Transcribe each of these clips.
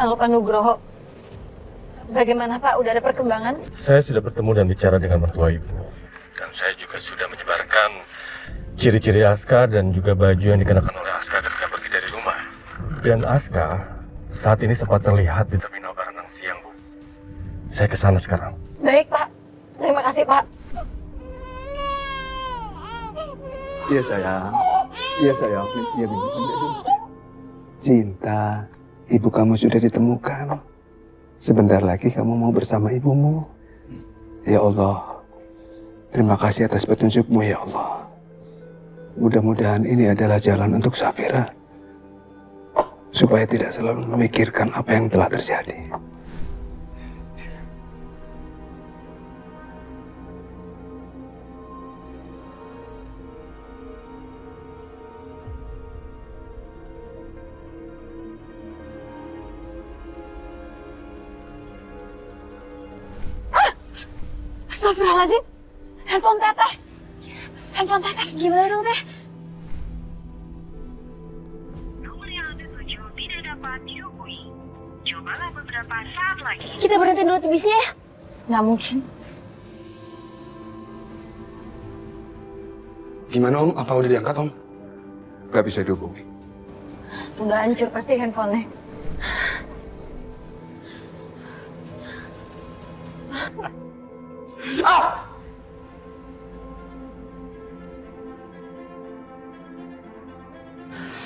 Halo Pak Nugroho. Bagaimana Pak? Udah ada perkembangan? Saya sudah bertemu dan bicara dengan mertua ibu. Dan saya juga sudah menyebarkan ciri-ciri Aska dan juga baju yang dikenakan oleh Aska ketika pergi dari rumah. Dan Aska saat ini sempat terlihat di terminal Baranang siang, Bu. Saya ke sana sekarang. Baik Pak. Terima kasih Pak. Iya sayang. Iya sayang. Iya Bu. Cinta, ibu kamu sudah ditemukan. Sebentar lagi kamu mau bersama ibumu. Ya Allah, terima kasih atas petunjukmu ya Allah. Mudah-mudahan ini adalah jalan untuk Safira. Supaya tidak selalu memikirkan apa yang telah terjadi. Astagfirullahaladzim. Handphone teteh. Handphone teteh. Gimana dong teh? Nomor yang Anda tuju tidak dapat dihubungi. Cobalah beberapa saat lagi. Kita berhenti dulu TBC ya? Nggak mungkin. Gimana Om? Apa udah diangkat Om? Gak bisa dihubungi. Udah hancur pasti handphonenya.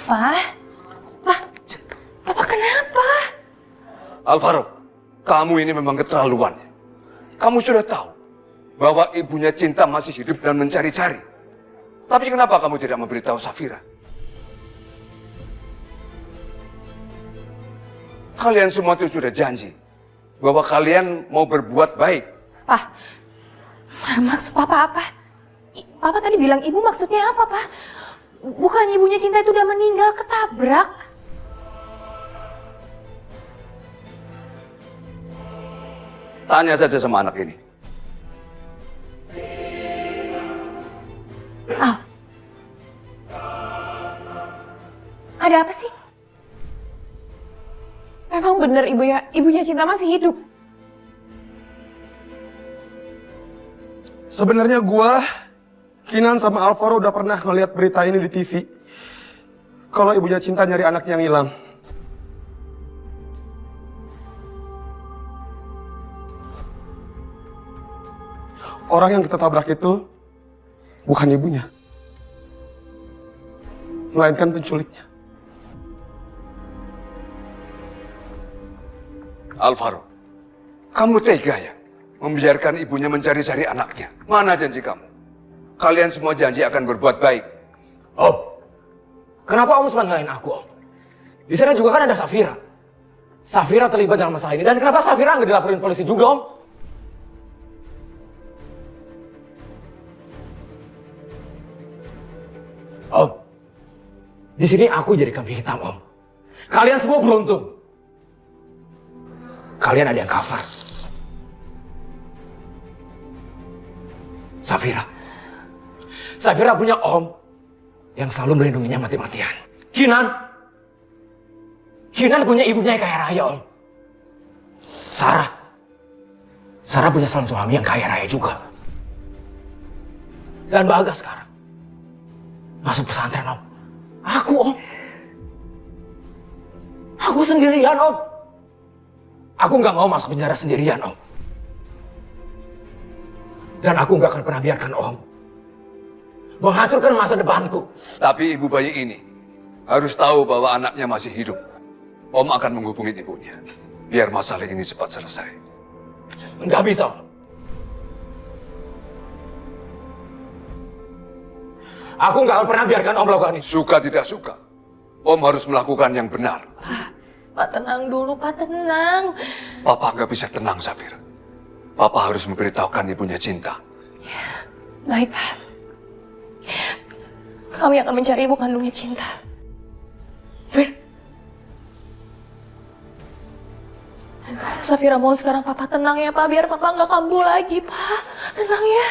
Pak? Papa kenapa? Alvaro, kamu ini memang keterlaluan. Kamu sudah tahu bahwa ibunya Cinta masih hidup dan mencari-cari. Tapi kenapa kamu tidak memberitahu Safira? Kalian semua itu sudah janji bahwa kalian mau berbuat baik. Pak, maksud Papa apa? Papa tadi bilang ibu maksudnya apa, Pak? Bukan ibunya Cinta itu udah meninggal ketabrak. Tanya saja sama anak ini. Al, ada apa sih? Memang benar ibunya Cinta masih hidup. Sebenarnya gua, Kinan sama Alvaro udah pernah ngeliat berita ini di TV. Kalau ibunya Cinta nyari anaknya yang hilang. Orang yang kita tabrak itu bukan ibunya, melainkan penculiknya. Alvaro, kamu tega ya membiarkan ibunya mencari-cari anaknya? Mana janji kamu? Kalian semua janji akan berbuat baik. Om, kenapa Om sempat ngalahin aku, Om? Di sana juga kan ada Safira. Safira terlibat dalam masalah ini. Dan kenapa Safira nggak dilaporin polisi juga, Om? Om, di sini aku jadi kambing hitam, Om. Kalian semua beruntung. Kalian ada yang cover. Safira punya Om yang selalu melindunginya mati-matian. Kinan punya ibunya yang kaya raya, Om. Sarah punya calon suami yang kaya raya juga. Dan Bagas sekarang masuk pesantren, Om. Om. Aku sendirian, Om. Aku nggak mau masuk penjara sendirian, Om. Dan aku nggak akan pernah biarkan Om menghancurkan masa depanku. Tapi ibu bayi ini harus tahu bahwa anaknya masih hidup. Om akan menghubungi ibunya. Biar masalah ini cepat selesai. Nggak bisa, Om. Aku nggak akan pernah biarkan Om melakukan ini. Suka tidak suka, Om harus melakukan yang benar. Pak tenang dulu, Pak tenang. Papa nggak bisa tenang, Safira. Papa harus memberitahukan ibunya Cinta. Baik, Pak. Kami akan mencari ibu kandungnya Cinta. Safira mohon sekarang Papa tenang ya, Pak. Biar Papa nggak kambuh lagi, Pak. Tenang ya.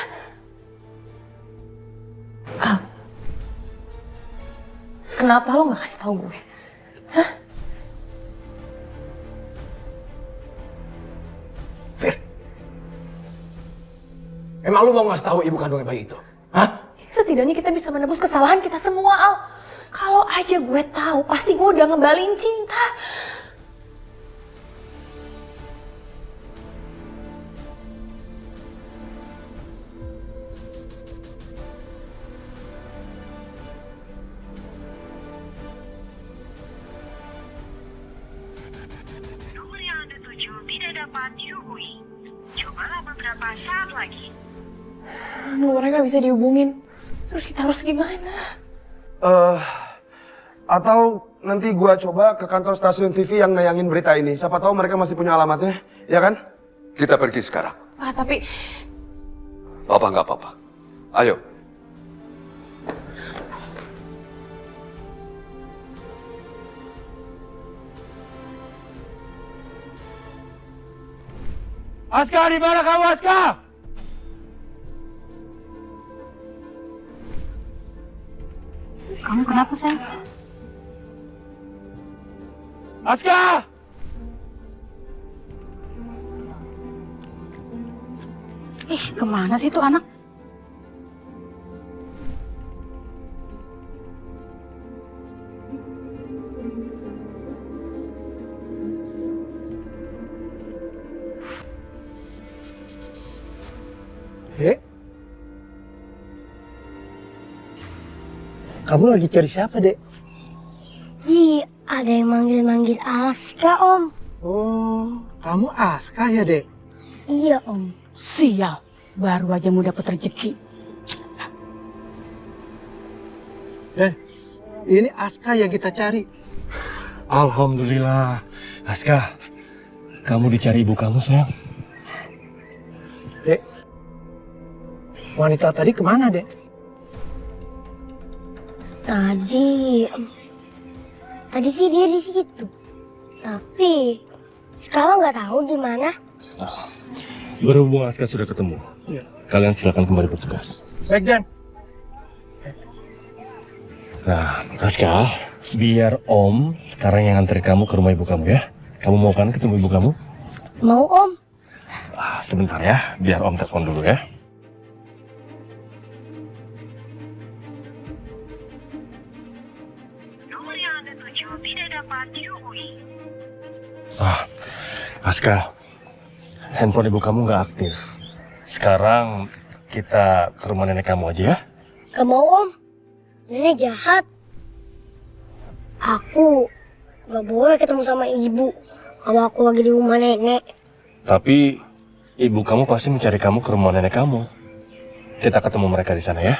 Al, kenapa lo nggak kasih tahu gue? Hah? Emang lu mau ngasih tahu ibu kandungnya bayi itu? Hah? Setidaknya kita bisa menebus kesalahan kita semua, Al. Kalau aja gue tahu, pasti gue udah ngembalin Cinta. Nomor yang Anda tuju tidak dapat dihubungi. Cobalah beberapa saat lagi. Nomornya nggak bisa dihubungin. Terus kita harus gimana? Atau nanti gua coba ke kantor stasiun TV yang nayangin berita ini. Siapa tahu mereka masih punya alamatnya, ya kan? Kita pergi sekarang. Pak, tapi Papa nggak apa-apa. Ayo. Aska, di mana kamu, Aska? Kamu kenapa, sayang? Aska! Ih, kemana sih tuh anak? Dek? Kamu lagi cari siapa, Dek? Ih, ada yang manggil-manggil Aska, Om. Oh, kamu Aska ya, Dek? Iya, Om. Sial, baru aja mau dapet rezeki. Dan ini Aska yang kita cari. Alhamdulillah. Aska, kamu dicari ibu kamu, sayang. Dek, wanita tadi kemana, Dek? Tadi sih dia di situ. Tapi sekarang nggak tahu di mana. Berhubung Aska sudah ketemu, Iya. kalian silakan kembali bertugas. Baik, Dan. Nah, Aska, biar Om sekarang yang antar kamu ke rumah ibu kamu ya. Kamu mau kan ketemu ibu kamu? Mau, Om. Sebentar ya, biar Om telepon dulu ya. Nomor yang Anda tuju tidak dapat dihubungi. Aska, handphone ibu kamu nggak aktif. Sekarang kita ke rumah nenek kamu aja ya. Gak mau, Om. Nenek jahat. Aku gak boleh ketemu sama ibu kalau aku lagi di rumah nenek. Tapi ibu kamu pasti mencari kamu ke rumah nenek kamu. Kita ketemu mereka di sana ya.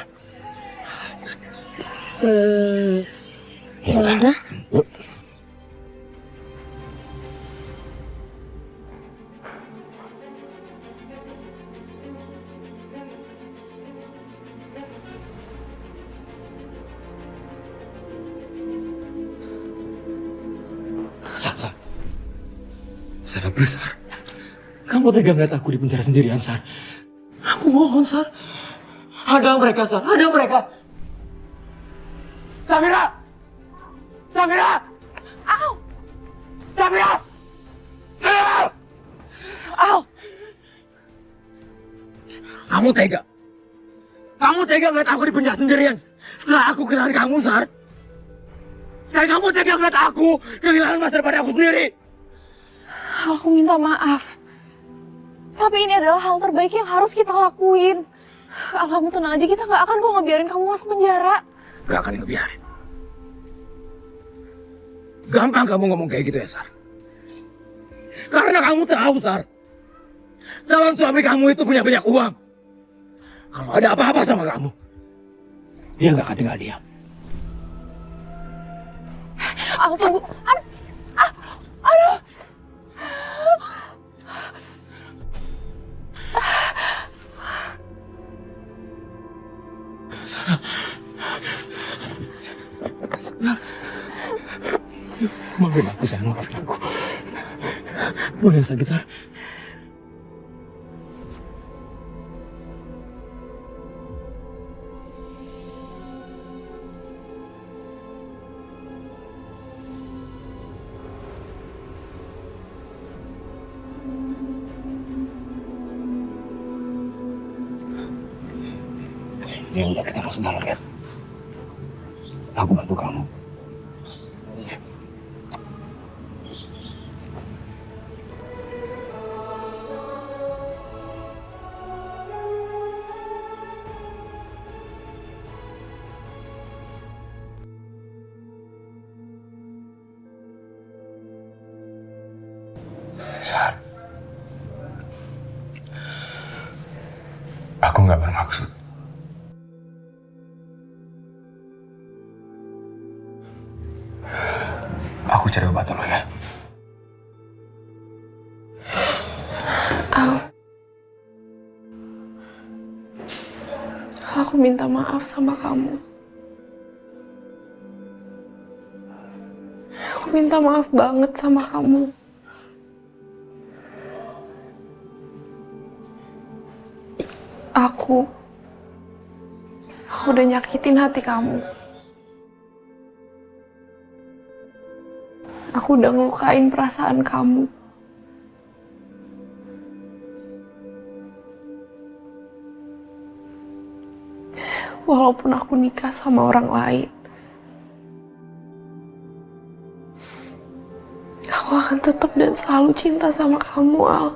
Ya udah. Yuk. Sar, besar. Kamu tega ngeliat aku di penjara sendirian, Sar. Aku mohon, Sar. Hadang mereka, Sar. Hadang mereka. Samira! Samira! Al! Samira! Samira! Al! Kamu tega. Kamu tega ngeliat aku di penjara sendirian. Setelah aku kehilangan kamu, Sar. Sekarang kamu tega ngeliat aku kehilangan masa depan aku sendiri. Aku minta maaf. Tapi ini adalah hal terbaik yang harus kita lakuin. Al, kamu tenang aja, kita nggak akan kok ngebiarin kamu masuk penjara. Gak akan ngebiarin. Gampang kamu ngomong kayak gitu ya, Sar. Karena kamu tahu, Sar. Calon suami kamu itu punya banyak uang. Kalau ada apa-apa sama kamu, dia gak akan tinggal diam. Al, tunggu. Aduh. Sarah. Maafin aku, sayang. Maafin aku. Boleh sakit, Sarah. Ya udah, kita masuk dalam ya. Aku bantu kamu. Sar, aku nggak bermaksud. Aku cari obat dulu ya. Al, aku minta maaf sama kamu. Aku minta maaf banget sama kamu. Aku udah nyakitin hati kamu. Aku udah ngelukain perasaan kamu. Walaupun aku nikah sama orang lain, aku akan tetap dan selalu cinta sama kamu, Al.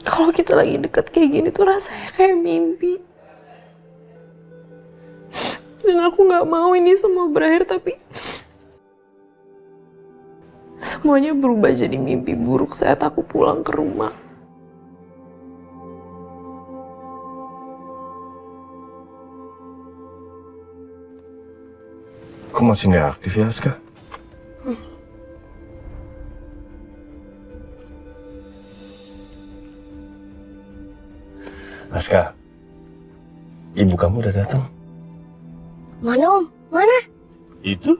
Kalau kita lagi deket kayak gini tuh rasanya kayak mimpi. Dan aku gak mau ini semua berakhir, tapi semuanya berubah jadi mimpi buruk saat aku pulang ke rumah. Kok masih nggak aktif ya, Aska? Aska, ibu kamu udah datang. Mana Om? Mana? Itu?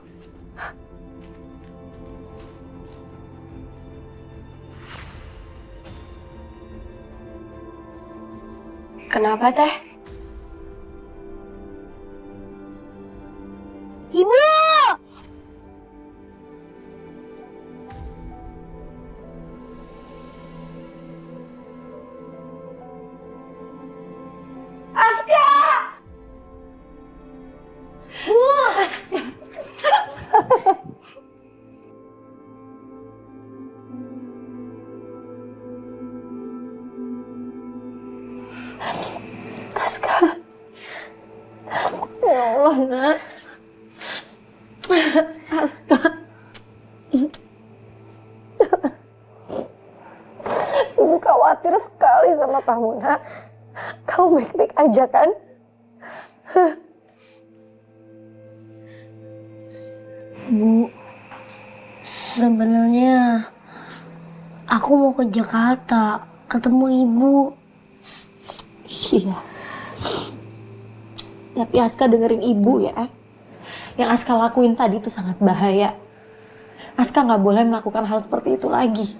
Kenapa, Teh? Ibu! Aska! Bu! Aska. Ya Allah, Nak. Aska. Ibu khawatir sekali sama kamu, Nak. Kamu baik-baik aja kan? Bu, sebenarnya aku mau ke Jakarta ketemu Ibu. Iya. Tapi Aska dengerin ibu ya. Yang Aska lakuin tadi itu sangat bahaya. Aska nggak boleh melakukan hal seperti itu lagi.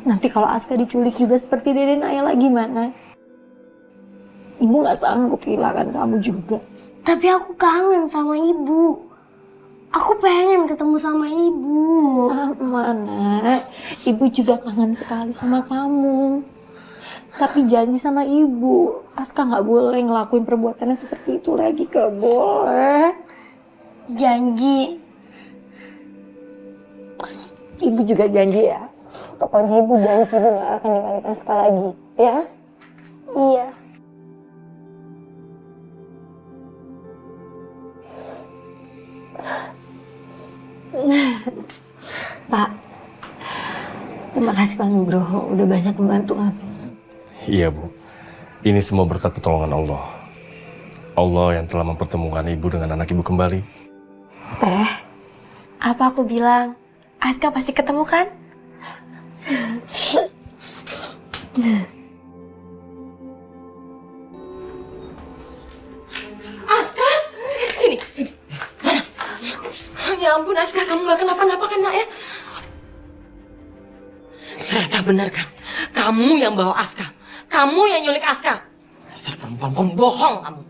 Nanti kalau Aska diculik juga seperti Dede Nayla gimana? Ibu nggak sanggup kehilangan kamu juga. Tapi aku kangen sama Ibu. Aku pengen ketemu sama Ibu. Sama, Nak. Ibu juga kangen sekali sama kamu. Tapi janji sama ibu, Aska nggak boleh ngelakuin perbuatannya seperti itu lagi, gak boleh. Janji. Ibu juga janji ya. Pokoknya ibu janji ibu nggak akan ninggalin Aska lagi, ya? Iya. Pak, terima kasih Pak Nugroho udah banyak membantu kami. Iya, Bu. Ini semua berkat pertolongan Allah. Allah yang telah mempertemukan ibu dengan anak ibu kembali. Teh, apa aku bilang? Aska pasti ketemu kan? Aska, sini, sana. Ya ampun Aska, kamu gak kenapa-napa kan, Nak ya? Ternyata benar kan, kamu yang bawa Aska, kamu yang nyulik Aska. Dasar perempuan pembohong kamu.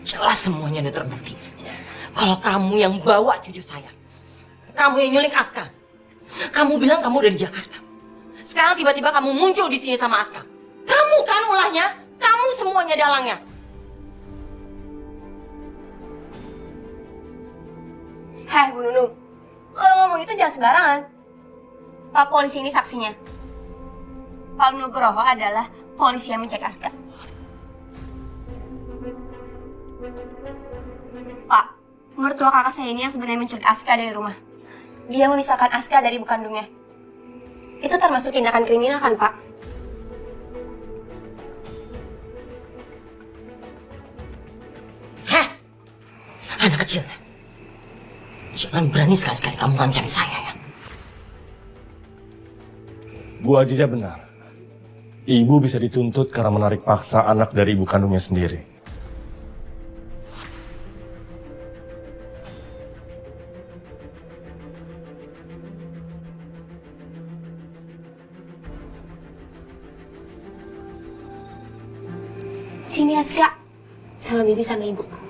Jelas semuanya udah terbukti. Kalau kamu yang bawa cucu saya, kamu yang nyulik Aska. Kamu bilang kamu udah di Jakarta. Sekarang tiba-tiba kamu muncul di sini sama Aska. Kamu kan ulahnya, kamu semuanya dalangnya. Heh, Bu Nunung. Kalau ngomong itu jangan sembarangan. Pak polisi ini saksinya. Pak Nugroho adalah polisi yang mencek Aska. Pak, mertua kakak saya ini yang sebenarnya menculik Aska dari rumah. Dia memisahkan Aska dari ibu kandungnya. Itu termasuk tindakan kriminal kan, Pak? Heh, anak kecil. Jangan berani sekali-sekali kamu ngancam saya ya. Bu Aziza benar. Ibu bisa dituntut karena menarik paksa anak dari ibu kandungnya sendiri. Sini Aska, sama Bibi sama Ibu.